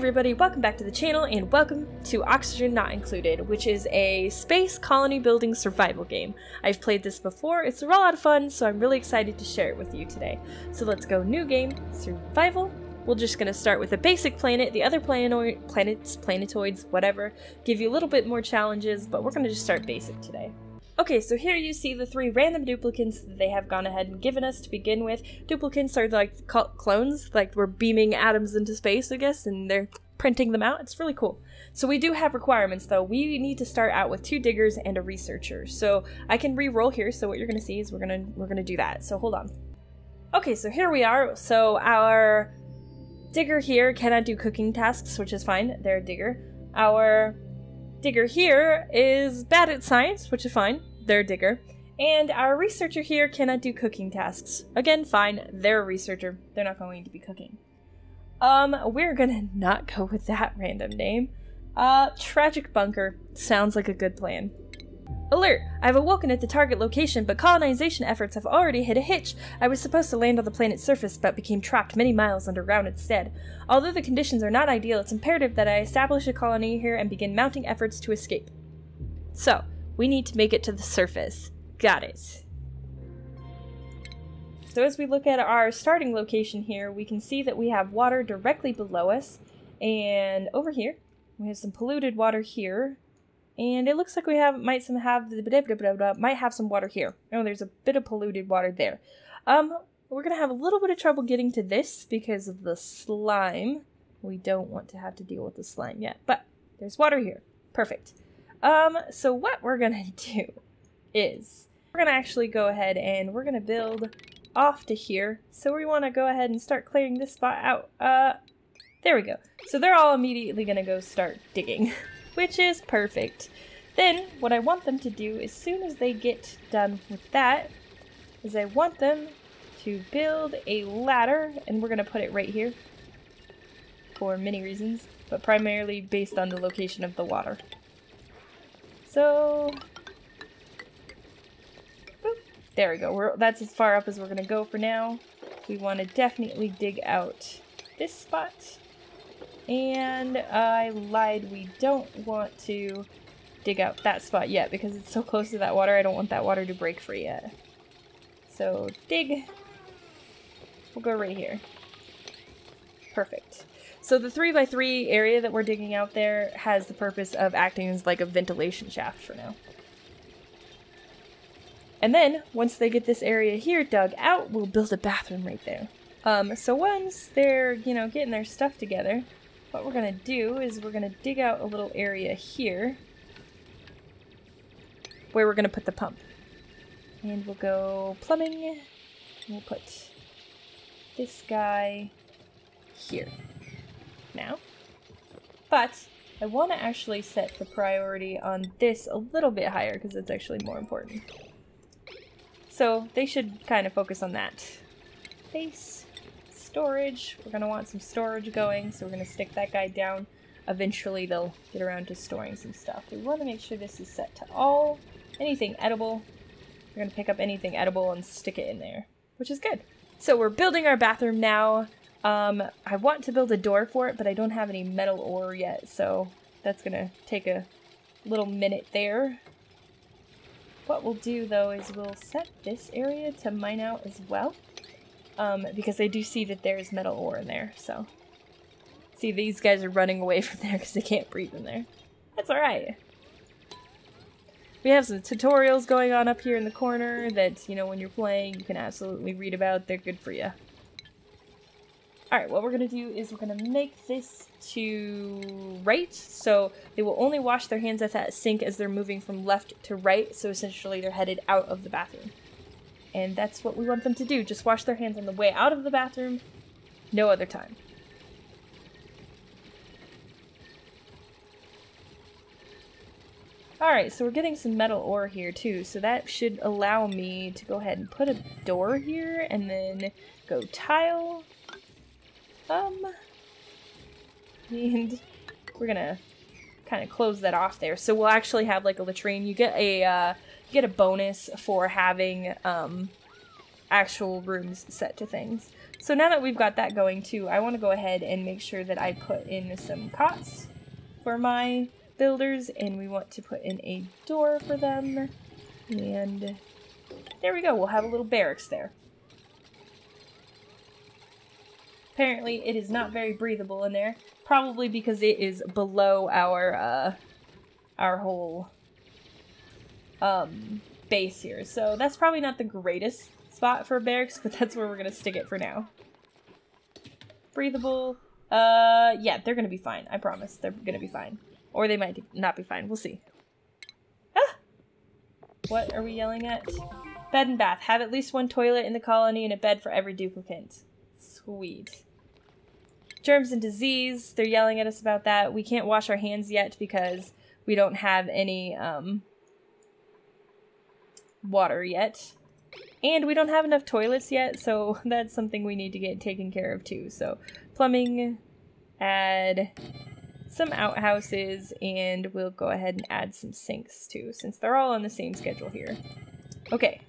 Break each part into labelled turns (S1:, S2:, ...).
S1: everybody, welcome back to the channel and welcome to Oxygen Not Included, which is a space colony building survival game. I've played this before, it's a lot of fun, so I'm really excited to share it with you today. So let's go new game, survival. We're just going to start with a basic planet, the other planetoids, whatever, give you a little bit more challenges, but we're going to just start basic today. Okay, so here you see the 3 random duplicants that they have gone ahead and given us to begin with. Duplicants are like clones, like we're beaming atoms into space, I guess, and they're printing them out. It's really cool. So we do have requirements, though. We need to start out with 2 diggers and a researcher. So I can re-roll here, so what you're going to see is we're gonna do that. So hold on. Okay, so here we are. So our digger here cannot do cooking tasks, which is fine. They're a digger. Our digger here is bad at science, which is fine. They're a digger. And our researcher here cannot do cooking tasks. Again, fine. They're a researcher. They're not going to be cooking. We're gonna not go with that random name. Tragic bunker. Sounds like a good plan. Alert! I've awoken at the target location, but colonization efforts have already hit a hitch. I was supposed to land on the planet's surface, but became trapped many miles underground instead. Although the conditions are not ideal, it's imperative that I establish a colony here and begin mounting efforts to escape. So, we need to make it to the surface. Got it. So as we look at our starting location here, we can see that we have water directly below us, and over here, we have some polluted water here. And it looks like we might have some water here. Oh, there's a bit of polluted water there. We're gonna have a little bit of trouble getting to this because of the slime. We don't want to have to deal with the slime yet, but there's water here. Perfect. So what we're gonna do is we're gonna actually go ahead and we're gonna build off to here. So we want to go ahead and start clearing this spot out. There we go. So they're all immediately gonna go start digging. Which is perfect. Then, what I want them to do as soon as they get done with that, is I want them to build a ladder, and we're going to put it right here, for many reasons, but primarily based on the location of the water. So, boop, there we go. That's as far up as we're going to go for now. We want to definitely dig out this spot. And I lied, we don't want to dig out that spot yet because it's so close to that water, I don't want that water to break free yet. So dig, we'll go right here. Perfect. So the 3x3 area that we're digging out there has the purpose of acting as like a ventilation shaft for now. And then, once they get this area here dug out, we'll build a bathroom right there. So once they're, getting their stuff together, what we're going to do is we're going to dig out a little area here where we're going to put the pump. And we'll go plumbing. We'll put this guy here now. But I want to actually set the priority on this a little bit higher because it's actually more important. So they should kind of focus on that. Base. Storage. We're going to want some storage going, so we're going to stick that guy down. Eventually they'll get around to storing some stuff. We want to make sure this is set to all. Anything edible. We're going to pick up anything edible and stick it in there, which is good. So we're building our bathroom now. I want to build a door for it, but I don't have any metal ore yet, so that's going to take a little minute there. What we'll do, though, is we'll set this area to mine out as well. Because I do see that there's metal ore in there, so. See, these guys are running away from there because they can't breathe in there. That's alright. We have some tutorials going on up here in the corner that, when you're playing, you can absolutely read about. They're good for you. Alright, what we're going to do is we're going to make this to right, so they will only wash their hands at that sink as they're moving from left to right, so essentially they're headed out of the bathroom. And that's what we want them to do. Just wash their hands on the way out of the bathroom. No other time. Alright, so we're getting some metal ore here too. So that should allow me to go ahead and put a door here and then go tile. And we're gonna kind of close that off there. So we'll actually have like a latrine. You get a bonus for having actual rooms set to things. So now that we've got that going too, I want to go ahead and make sure that I put in some cots for my builders, and we want to put in a door for them. And there we go, we'll have a little barracks there. Apparently it is not very breathable in there, probably because it is below our whole base here. So that's probably not the greatest spot for a barracks, but that's where we're gonna stick it for now. Breathable. Yeah, they're gonna be fine. I promise. They're gonna be fine. Or they might not be fine. We'll see. Ah! What are we yelling at? Bed and bath. Have at least one toilet in the colony and a bed for every duplicate. Sweet. Germs and disease. They're yelling at us about that. We can't wash our hands yet because we don't have any, water yet. And we don't have enough toilets yet, so that's something we need to get taken care of too. So, plumbing, add some outhouses, and we'll go ahead and add some sinks too, since they're all on the same schedule here. Okay.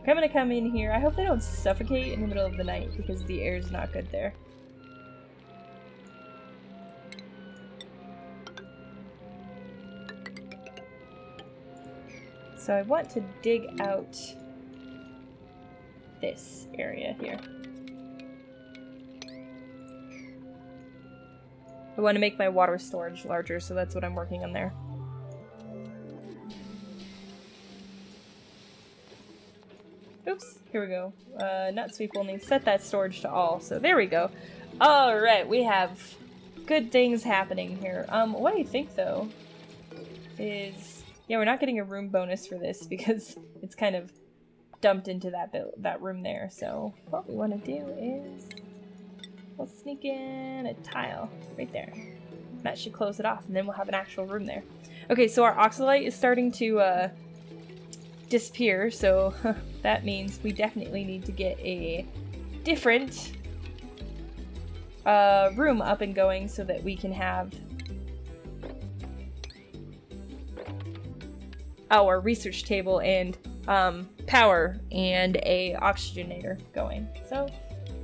S1: I'm gonna come in here. I hope they don't suffocate in the middle of the night, because the air's not good there. So I want to dig out this area here. I want to make my water storage larger, so that's what I'm working on there. Oops, here we go. Not sweep only. Set that storage to all, so there we go. Alright, we have good things happening here. What do you think, though, is... Yeah, we're not getting a room bonus for this because it's kind of dumped into that room there. So what we want to do is we'll sneak in a tile right there. That should close it off, and then we'll have an actual room there. Okay, so our oxalite is starting to disappear, so that means we definitely need to get a different room up and going so that we can have our research table and power and a oxygenator going. So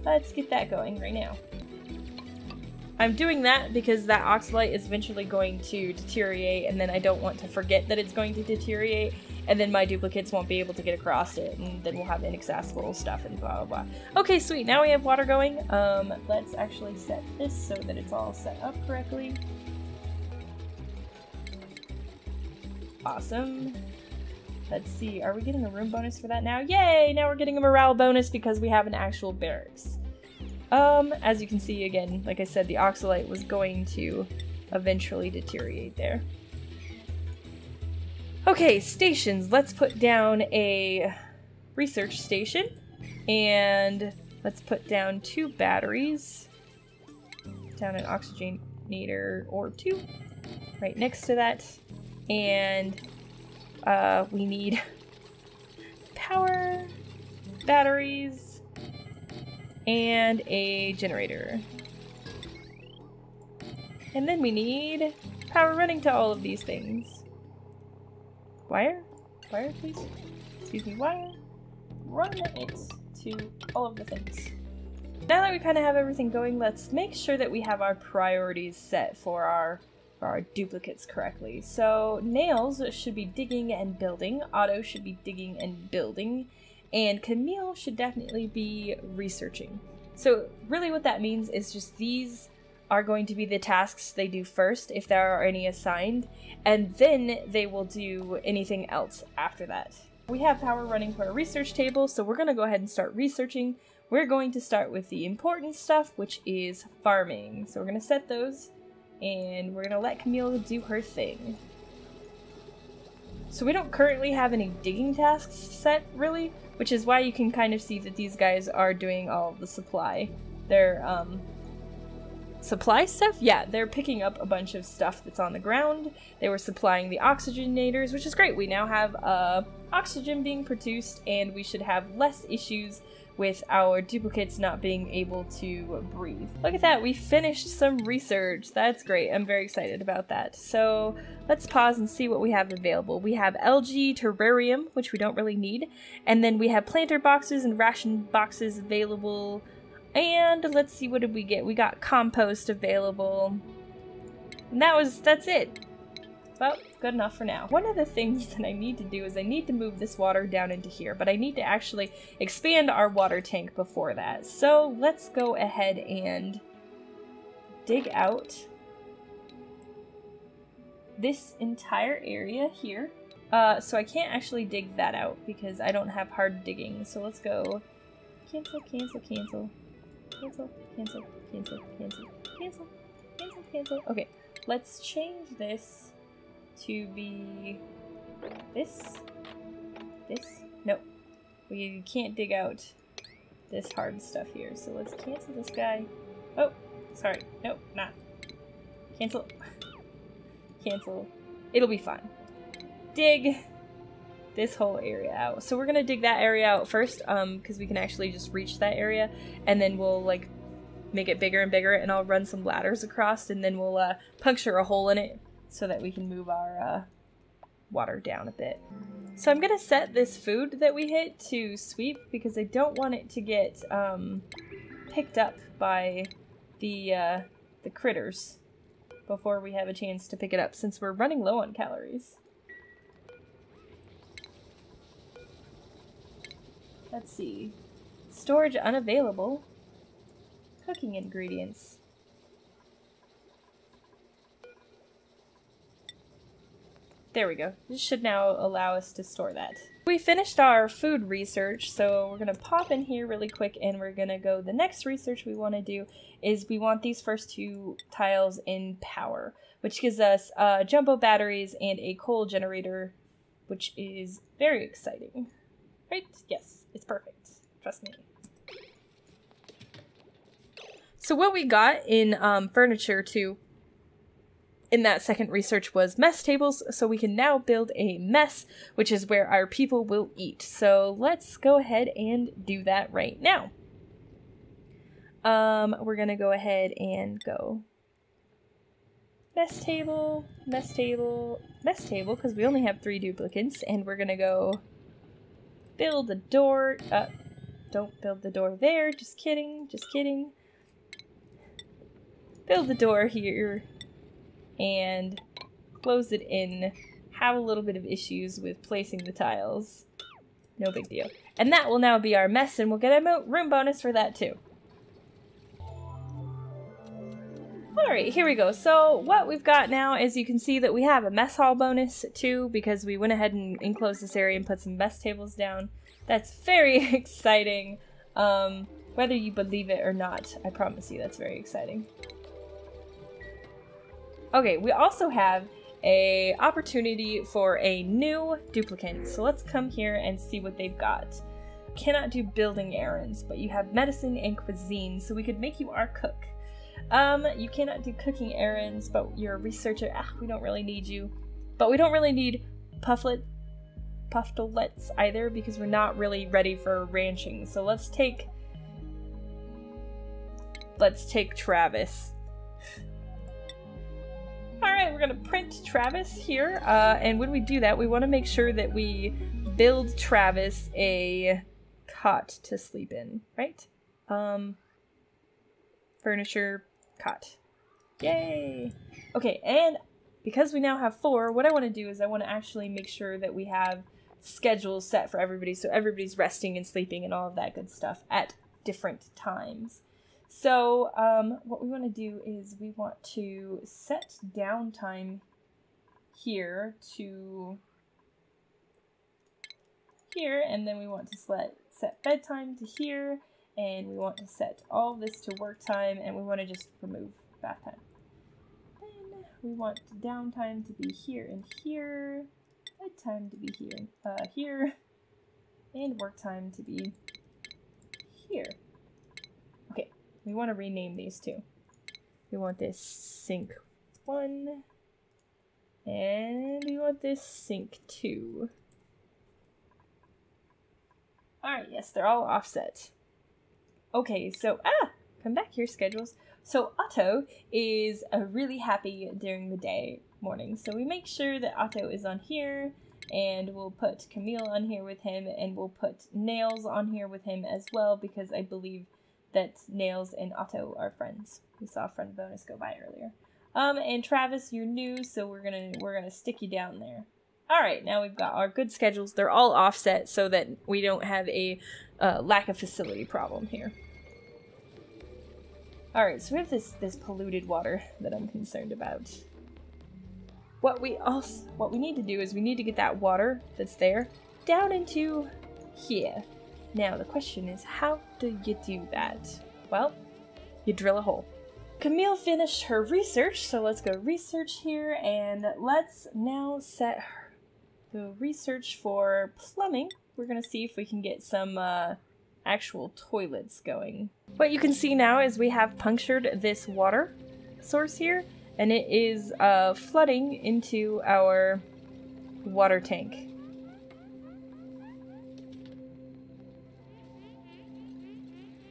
S1: let's get that going right now. I'm doing that because that oxalite is eventually going to deteriorate, and then I don't want to forget that it's going to deteriorate, and then my duplicates won't be able to get across it, and then we'll have inaccessible stuff and blah blah blah. Okay, sweet, now we have water going. Let's actually set this so that it's all set up correctly. Awesome. Let's see, are we getting a room bonus for that now? Yay! Now we're getting a morale bonus because we have an actual barracks. As you can see, again, like I said, the oxalite was going to eventually deteriorate there. Okay, stations. Let's put down a research station, and let's put down 2 batteries. Down an oxygenator or 2 right next to that. And we need power, batteries, and a generator. And then we need power running to all of these things. Wire? Wire, please? Excuse me, wire. Run it to all of the things. Now that we kind of have everything going, let's make sure that we have our priorities set for our duplicates correctly. So Nails should be digging and building, Otto should be digging and building, and Camille should definitely be researching. So really what that means is just these are going to be the tasks they do first, if there are any assigned, and then they will do anything else after that. We have power running for a research table, so we're going to go ahead and start researching. We're going to start with the important stuff, which is farming. So we're going to set those, and we're gonna let Camille do her thing. So we don't currently have any digging tasks set, really, which is why you can kind of see that these guys are doing all of the supply. They're supply stuff? Yeah, they're picking up a bunch of stuff that's on the ground. They were supplying the oxygenators, which is great. We now have oxygen being produced, and we should have less issues with our duplicates not being able to breathe. Look at that, we finished some research. That's great. I'm very excited about that. So let's pause and see what we have available. We have algae terrarium, which we don't really need, and then we have planter boxes and ration boxes available. And let's see, what did we get? We got compost available. And that's it. Well, good enough for now. One of the things that I need to do is I need to move this water down into here, but I need to actually expand our water tank before that. So let's go ahead and dig out this entire area here. So I can't actually dig that out because I don't have hard digging. So let's go cancel, cancel, cancel, cancel, cancel, cancel, cancel, cancel, cancel, cancel. Okay, let's change this to be this. No, we can't dig out this hard stuff here, so let's cancel this guy. Oh, sorry, nope, not. Cancel. Cancel. It'll be fine. Dig this whole area out. So we're gonna dig that area out first, because we can actually just reach that area, and then we'll like make it bigger and bigger, and I'll run some ladders across, and then we'll puncture a hole in it so that we can move our water down a bit. So I'm gonna set this food that we hit to sweep because I don't want it to get picked up by the critters before we have a chance to pick it up, since we're running low on calories. Let's see. Storage unavailable. Cooking ingredients. There we go. This should now allow us to store that. We finished our food research, so we're gonna pop in here really quick and we're gonna go, the next research we wanna do is we want these first two tiles in power, which gives us jumbo batteries and a coal generator, which is very exciting. Right? Yes, it's perfect. Trust me. So what we got in furniture too, in that second research, was mess tables, so we can now build a mess, which is where our people will eat. So let's go ahead and do that right now. We're gonna go ahead and go mess table, mess table, mess table, because we only have 3 duplicates, and we're gonna go build a door. Don't build the door there, just kidding, just kidding. Build the door here and close it in. Have a little bit of issues with placing the tiles. No big deal. And that will now be our mess, and we'll get a room bonus for that too. Alright, here we go. So what we've got now is you can see that we have a mess hall bonus too, because we went ahead and enclosed this area and put some mess tables down. That's very exciting. Whether you believe it or not, I promise you that's very exciting. Okay, we also have a opportunity for a new duplicant. So let's come here and see what they've got. Cannot do building errands, but you have medicine and cuisine, so we could make you our cook. You cannot do cooking errands, but you're a researcher. We don't really need you. But we don't really need pufflets either, because we're not really ready for ranching. So let's take Travis. Alright, we're gonna print Travis here, and when we do that, we want to make sure that we build Travis a cot to sleep in, right? Furniture, cot. Yay! Okay, and because we now have 4, what I want to do is I want to actually make sure that we have schedules set for everybody, so everybody's resting and sleeping and all of that good stuff at different times. So, what we want to do is we want to set downtime here to here, and then we want to set bedtime to here, and we want to set all this to work time, and we want to just remove bath time. Then we want downtime to be here and here, bedtime to be here and here, and work time to be here. Okay. We want to rename these two. We want this sink 1. And we want this sink 2. Alright, yes, they're all offset. Okay, so, come back here, schedules. So Otto is really happy during the morning. So we make sure that Otto is on here, and we'll put Camille on here with him, and we'll put Nails on here with him as well, because I believe that Nails and Otto are friends. We saw a friend bonus go by earlier. And Travis, you're new, so we're gonna stick you down there. Alright, now we've got our good schedules. They're all offset so that we don't have a lack of facility problem here. Alright, so we have this polluted water that I'm concerned about. What we need to do is we need to get that water that's there down into here. Now the question is, how do you do that? Well, you drill a hole. Camille finished her research, so let's go research here, and let's now set the research for plumbing. We're gonna see if we can get some actual toilets going. What you can see now is we have punctured this water source here, and it is flooding into our water tank.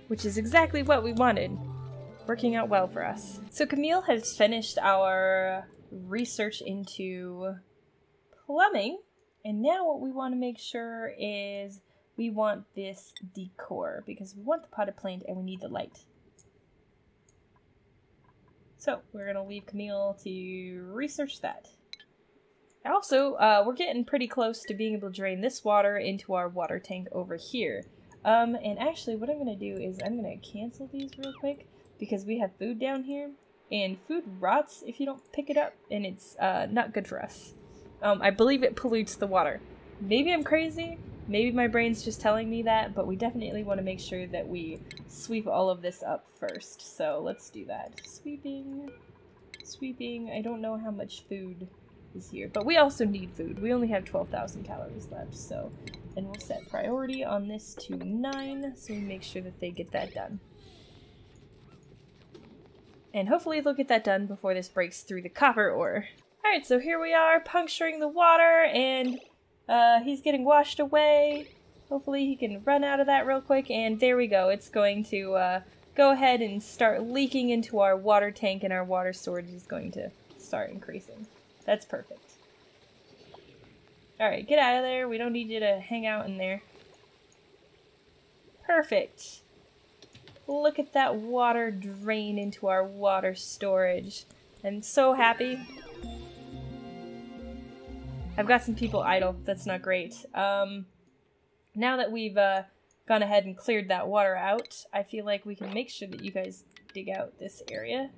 S1: Which is exactly what we wanted. Working out well for us. So Camille has finished our research into plumbing, and now what we want to make sure is we want this decor, because we want the potted plant and we need the light. So we're going to leave Camille to research that. Also, we're getting pretty close to being able to drain this water into our water tank over here. And actually what I'm going to do is I'm going to cancel these real quick, because we have food down here, and food rots if you don't pick it up, and it's not good for us. I believe it pollutes the water. Maybe I'm crazy, maybe my brain's just telling me that, but we definitely want to make sure that we sweep all of this up first. So let's do that. Sweeping. I don't know how much food is here, but we also need food. We only have 12,000 calories left, so. And we'll set priority on this to 9, so we make sure that they get that done. And hopefully they'll get that done before this breaks through the copper ore. Alright, so here we are, puncturing the water, and he's getting washed away. Hopefully he can run out of that real quick, and there we go. It's going to go ahead and start leaking into our water tank, and our water storage is going to start increasing. That's perfect. Alright, get out of there. We don't need you to hang out in there. Perfect. Look at that water drain into our water storage. I'm so happy. I've got some people idle. That's not great. Now that we've gone ahead and cleared that water out, I feel like we can make sure that you guys dig out this area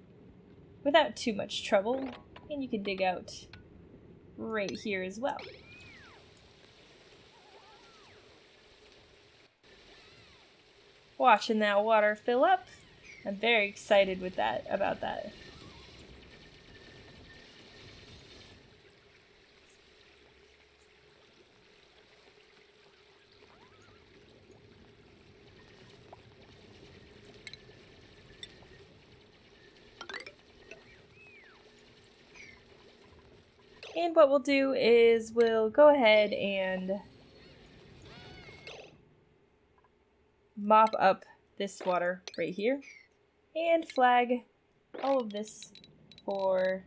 S1: without too much trouble. And you can dig out right here as well. Watching that water fill up. I'm very excited about that. And what we'll do is we'll go ahead and mop up this water right here and flag all of this for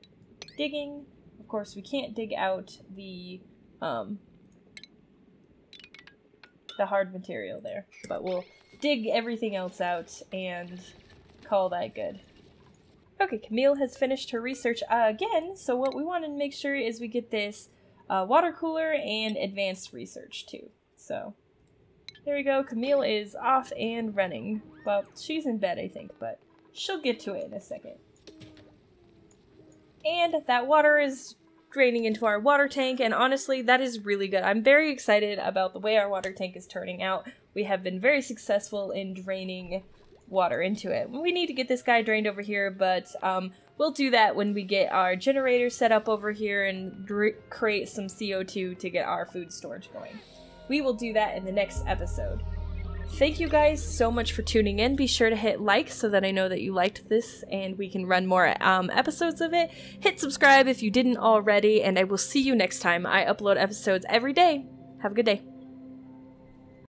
S1: digging. Of course, we can't dig out the hard material there, but we'll dig everything else out and call that good. Okay, Camille has finished her research again, so what we want to make sure is we get this water cooler and advanced research too. So there we go. Camille is off and running. Well, she's in bed, I think, but she'll get to it in a second. And that water is draining into our water tank, and honestly, that is really good. I'm very excited about the way our water tank is turning out. We have been very successful in draining water into it. We need to get this guy drained over here, but we'll do that when we get our generator set up over here and create some CO2 to get our food storage going. We will do that in the next episode. thank you guys so much for tuning in. Be sure to hit like so that I know that you liked this and we can run more episodes of it. Hit subscribe if you didn't already, and I will see you next time. I upload episodes every day. Have a good day.